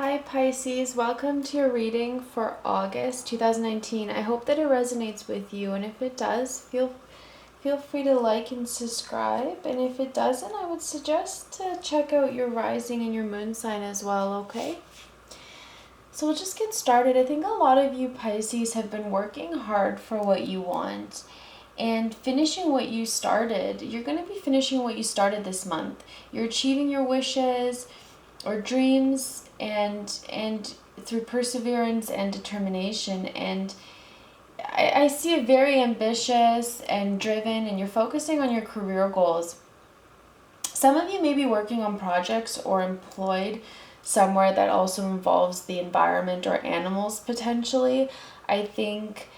Hi Pisces, welcome to your reading for August 2019. I hope that it resonates with you, and if it does, feel free to like and subscribe. And if it doesn't, I would suggest to check out your rising and your moon sign as well, okay? So we'll just get started. I think a lot of you Pisces have been working hard for what you want and finishing what you started. You're going to be finishing what you started this month. You're achieving your wishes or dreams and through perseverance and determination. And I see it very ambitious and driven, and you're focusing on your career goals. Some of you may be working on projects or employed somewhere that also involves the environment or animals potentially. I think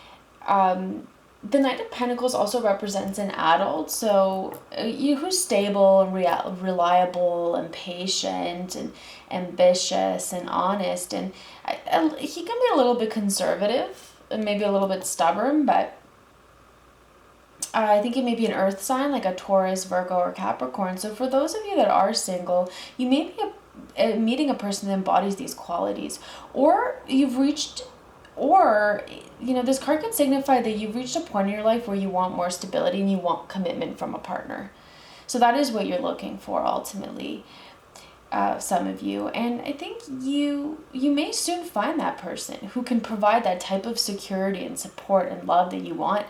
the Knight of Pentacles also represents an adult, so you who's stable and reliable and patient and ambitious and honest, and he can be a little bit conservative and maybe a little bit stubborn, but I think it may be an earth sign like a Taurus, Virgo, or Capricorn. So for those of you that are single, you may be meeting a person that embodies these qualities, or this card can signify that you've reached a point in your life where you want more stability and you want commitment from a partner. So that is what you're looking for ultimately, some of you. And I think you may soon find that person who can provide that type of security and support and love that you want.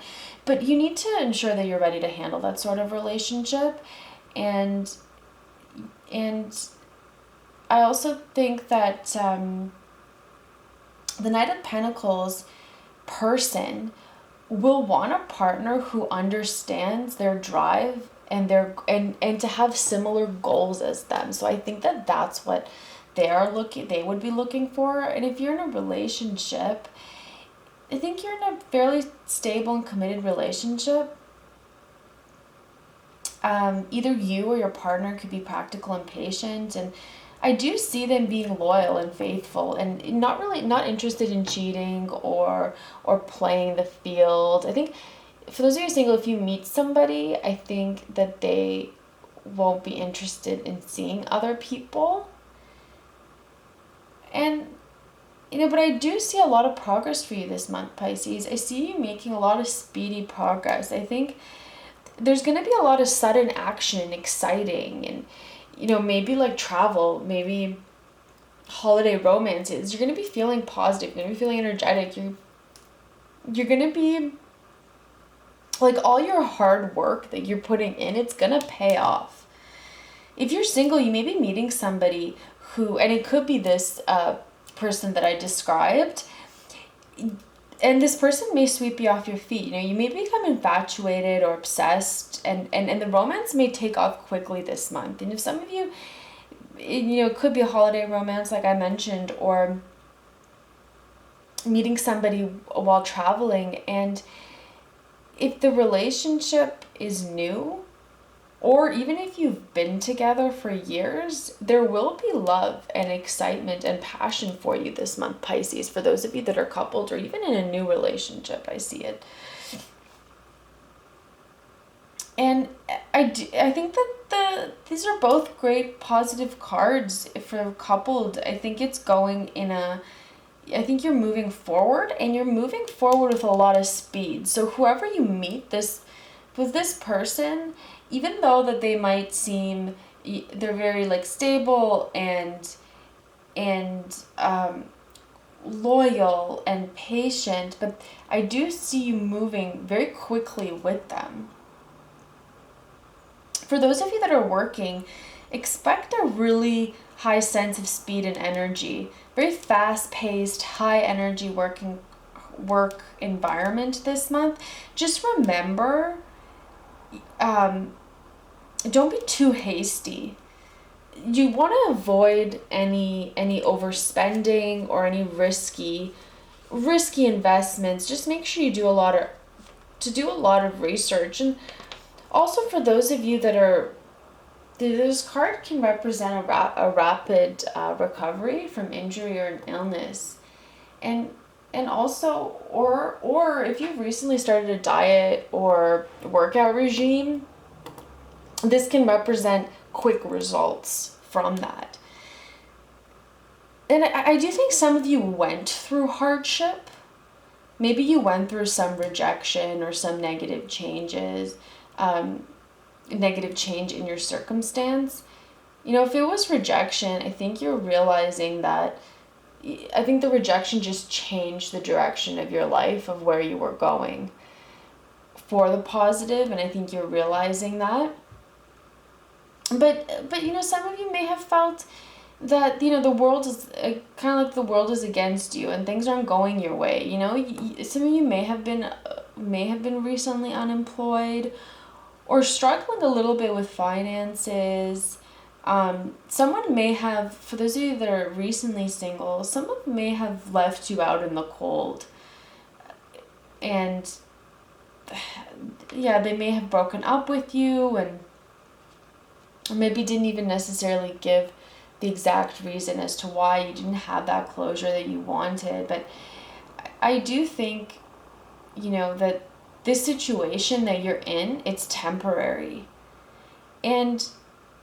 But you need to ensure that you're ready to handle that sort of relationship. And I also think that the Knight of Pentacles person will want a partner who understands their drive and and to have similar goals as them. So I think that that's what they would be looking for. And if you're in a relationship, I think you're in a fairly stable and committed relationship. Either you or your partner could be practical and patient, and I do see them being loyal and faithful and not interested in cheating or playing the field. I think for those of you single, if you meet somebody, I think that they won't be interested in seeing other people. And but I do see a lot of progress for you this month, Pisces. I see you making a lot of speedy progress. I think there's going to be a lot of sudden action, exciting, and maybe like travel, maybe holiday romances. You're going to be feeling positive, you're going to be feeling energetic. You're going to be like, all your hard work that you're putting in, it's going to pay off. If you're single, you may be meeting somebody who, and it could be this person that I described, and this person may sweep you off your feet. You may become infatuated or obsessed, and the romance may take off quickly this month. And if some of you, it could be a holiday romance like I mentioned, or meeting somebody while traveling. And if the relationship is new, or even if you've been together for years, there will be love and excitement and passion for you this month, Pisces. For those of you that are coupled or even in a new relationship, I see it. And I think that these are both great positive cards for coupled. I think it's going I think you're moving forward, and you're moving forward with a lot of speed. So whoever you meet with this person, even though that they might seem, they're very like stable and loyal and patient, but I do see you moving very quickly with them. For those of you that are working, expect a really high sense of speed and energy. Very fast-paced, high-energy work environment this month. Just remember, don't be too hasty. You want to avoid any overspending or any risky investments. Just make sure you do a lot of research. And also for those of you that are, this card can represent a rapid recovery from injury or an illness, and also, or if you've recently started a diet or workout regime, this can represent quick results from that. And I do think some of you went through hardship. Maybe you went through some rejection or some negative changes, negative change in your circumstance. If it was rejection, I think you're realizing that, I think the rejection just changed the direction of your life, of where you were going for the positive, and I think you're realizing that. But some of you may have felt that the world is kind of like the world is against you and things aren't going your way. Some of you may have been recently unemployed or struggling a little bit with finances. Someone may have, for those of you that are recently single, someone may have left you out in the cold, and yeah, they may have broken up with you, and maybe didn't even necessarily give the exact reason as to why you didn't have that closure that you wanted. But I do think, that this situation that you're in, it's temporary. And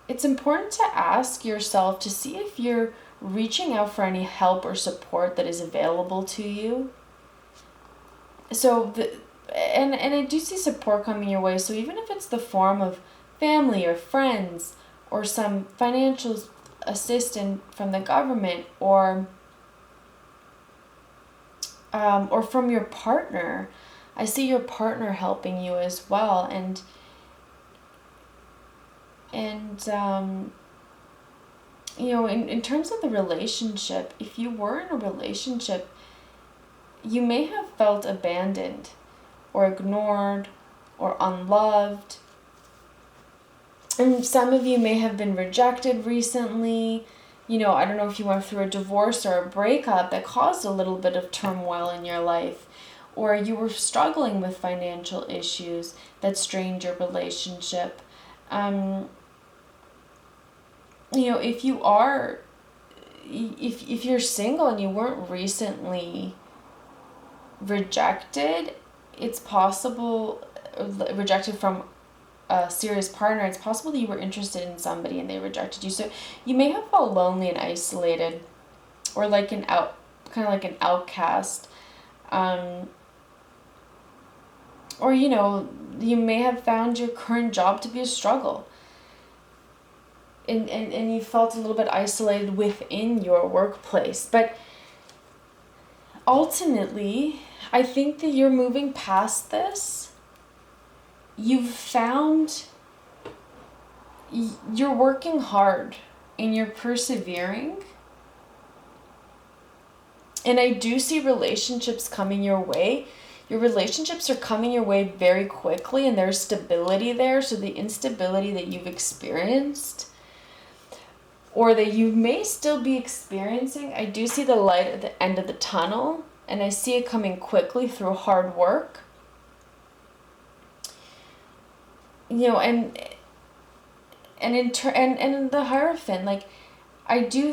it's important to ask yourself to see if you're reaching out for any help or support that is available to you. So, and I do see support coming your way. So even if it's the form of family or friends or some financial assistance from the government, or from your partner, I see your partner helping you as well, and in terms of the relationship, if you were in a relationship, you may have felt abandoned or ignored or unloved. And some of you may have been rejected recently. I don't know if you went through a divorce or a breakup that caused a little bit of turmoil in your life, or you were struggling with financial issues that strained your relationship. If you're single and you weren't recently rejected, it's possible, rejected from a serious partner, it's possible that you were interested in somebody and they rejected you. So you may have felt lonely and isolated, or like kind of like an outcast. Or you may have found your current job to be a struggle. And you felt a little bit isolated within your workplace. But ultimately, I think that you're moving past this. You're working hard and you're persevering. And I do see relationships coming your way. Your relationships are coming your way very quickly, and there's stability there. So the instability that you've experienced, or that you may still be experiencing, I do see the light at the end of the tunnel, and I see it coming quickly through hard work. And in the Hierophant, like, I do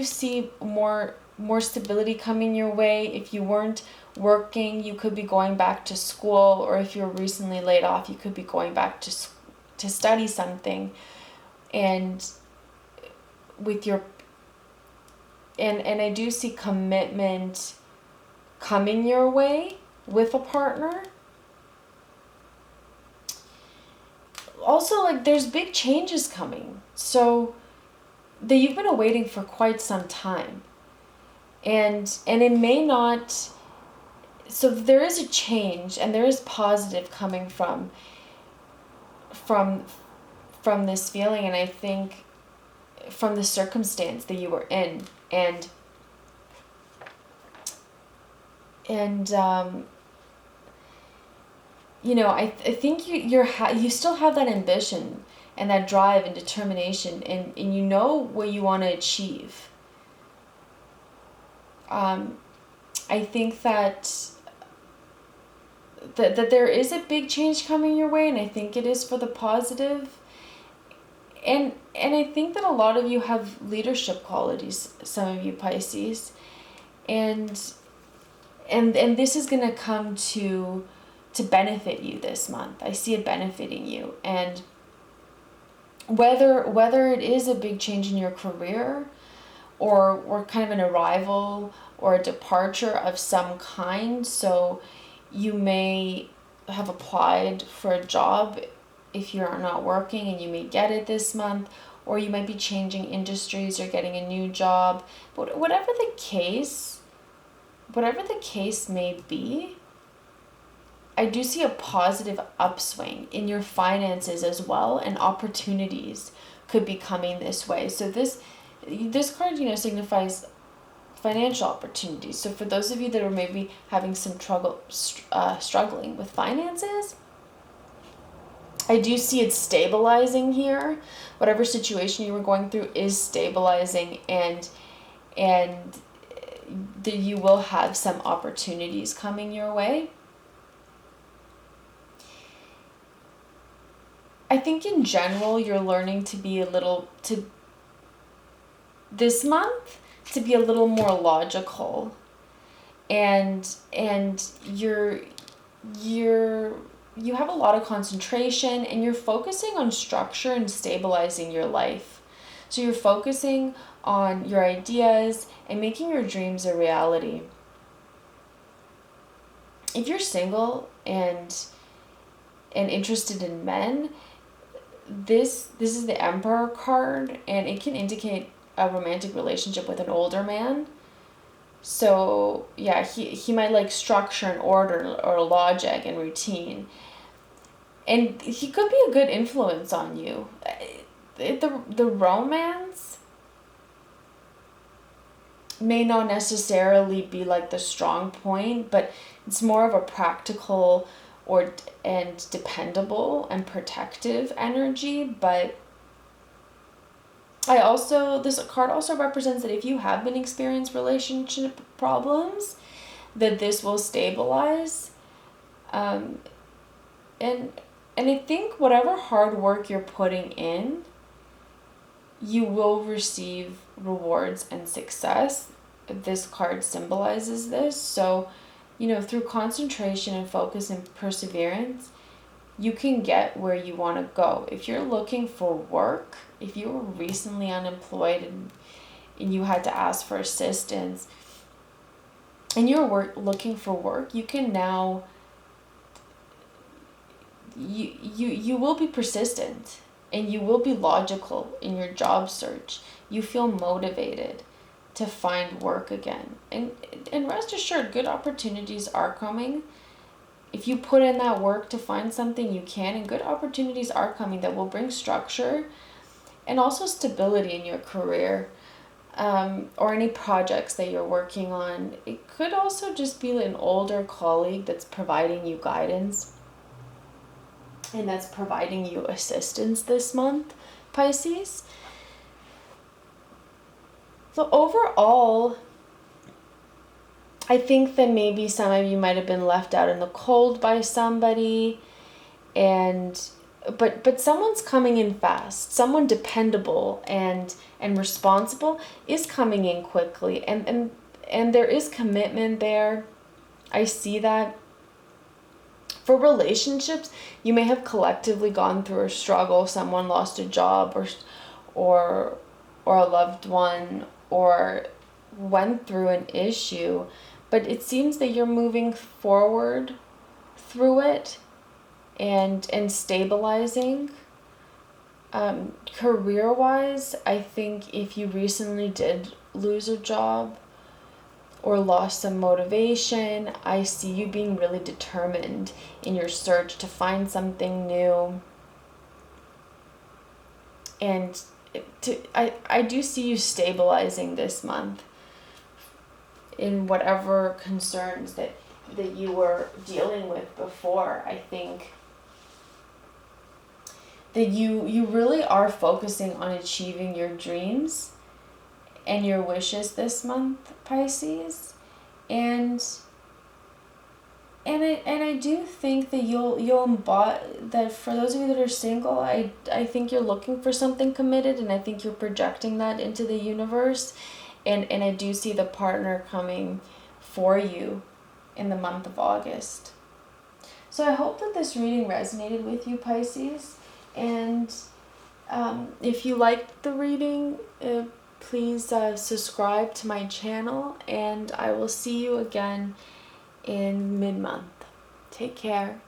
see more stability coming your way. If you weren't working, you could be going back to school, or if you're recently laid off, you could be going back to study something. And with your and I do see commitment coming your way with a partner. Also, like, there's big changes coming, so that you've been awaiting for quite some time, and it may not. So there is a change, and there is positive coming from this feeling, and I think from the circumstance that you were in, and I think you still have that ambition and that drive and determination, and you know what you want to achieve. I think that there is a big change coming your way, and I think it is for the positive. And I think that a lot of you have leadership qualities, some of you Pisces, and this is going to come to benefit you this month. I see it benefiting you, and whether it is a big change in your career, or kind of an arrival or a departure of some kind. So you may have applied for a job if you're not working, and you may get it this month, or you might be changing industries or getting a new job. But whatever the case may be, I do see a positive upswing in your finances as well, and opportunities could be coming this way. So this card, signifies financial opportunities. So for those of you that are maybe having some struggling with finances, I do see it stabilizing here. Whatever situation you were going through is stabilizing, and you will have some opportunities coming your way. I think in general you're learning to be this month to be a little more logical, and you have a lot of concentration, and you're focusing on structure and stabilizing your life. So you're focusing on your ideas and making your dreams a reality. If you're single and interested in men, this is the Emperor card, and it can indicate a romantic relationship with an older man. So yeah, he might like structure and order or logic and routine, and he could be a good influence on you. The romance may not necessarily be like the strong point, but it's more of a practical and dependable and protective energy. But this card also represents that if you have been experiencing relationship problems, that this will stabilize. And I think whatever hard work you're putting in, you will receive rewards and success. This card symbolizes this. So, through concentration and focus and perseverance, you can get where you want to go. If you're looking for work, if you were recently unemployed and you had to ask for assistance, and you're looking for work, you can now, you will be persistent, and you will be logical in your job search. You feel motivated to find work again. And rest assured, good opportunities are coming. If you put in that work to find something, you can, and good opportunities are coming that will bring structure and also stability in your career, or any projects that you're working on. It could also just be an older colleague that's providing you guidance and that's providing you assistance this month, Pisces. So overall, I think that maybe some of you might have been left out in the cold by somebody, but someone's coming in fast. Someone dependable and responsible is coming in quickly, and there is commitment there. I see that. For relationships, you may have collectively gone through a struggle. Someone lost a job or a loved one, or went through an issue, but it seems that you're moving forward through it and stabilizing. Career-wise, I think if you recently did lose a job or lost some motivation, I see you being really determined in your search to find something new. And I do see you stabilizing this month in whatever concerns that you were dealing with before. I think that you really are focusing on achieving your dreams and your wishes this month, Pisces. And I do think that you'll embody that. For those of you that are single, I think you're looking for something committed, and I think you're projecting that into the universe, and I do see the partner coming for you in the month of August. So I hope that this reading resonated with you, Pisces, and if you liked the reading, please subscribe to my channel, and I will see you again in mid-month. Take care.